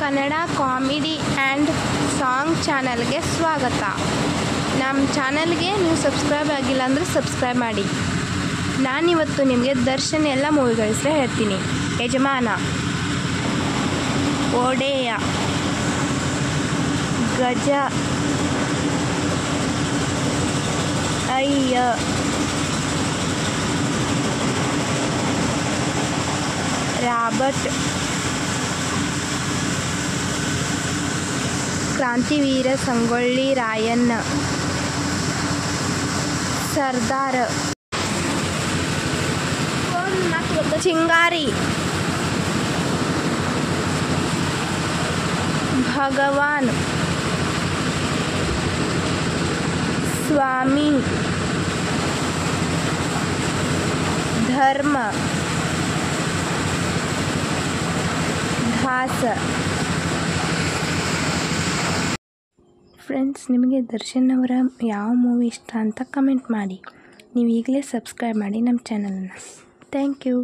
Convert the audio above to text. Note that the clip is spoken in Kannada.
ಕನ್ನಡ ಕಾಮಿಡಿ ಆ್ಯಂಡ್ ಸಾಂಗ್ ಚಾನಲ್ಗೆ ಸ್ವಾಗತ. ನಮ್ಮ ಚಾನಲ್ಗೆ ನೀವು ಸಬ್ಸ್ಕ್ರೈಬ್ ಆಗಿಲ್ಲ ಅಂದರೆ ಸಬ್ಸ್ಕ್ರೈಬ್ ಮಾಡಿ. ನಾನಿವತ್ತು ನಿಮಗೆ ದರ್ಶನ್ ಎಲ್ಲ ಮೂವಿಗಳ ಹೆಸರು ಹೇಳ್ತೀನಿ. ಯಜಮಾನ, ಒಡೆಯ, ಗಜ, ಅಯ್ಯ, ರಾಬರ್ಟ್, ಕ್ರಾಂತಿವೀರ ಸಂಗೊಳ್ಳಿ ರಾಯಣ್ಣ, ಸರ್ದಾರ, ಚಿಂಗಾರಿ, ಭಗವಾನ್, ಸ್ವಾಮಿ, ಧರ್ಮ, ದಾಸ. ಫ್ರೆಂಡ್ಸ್, ನಿಮಗೆ ದರ್ಶನ್ ಅವರ ಯಾವ ಮೂವಿ ಇಷ್ಟ ಅಂತ ಕಮೆಂಟ್ ಮಾಡಿ. ನೀವು ಈಗಲೇ ಸಬ್ಸ್ಕ್ರೈಬ್ ಮಾಡಿ ನಮ್ಮ ಚಾನಲನ್ನು. Thank you.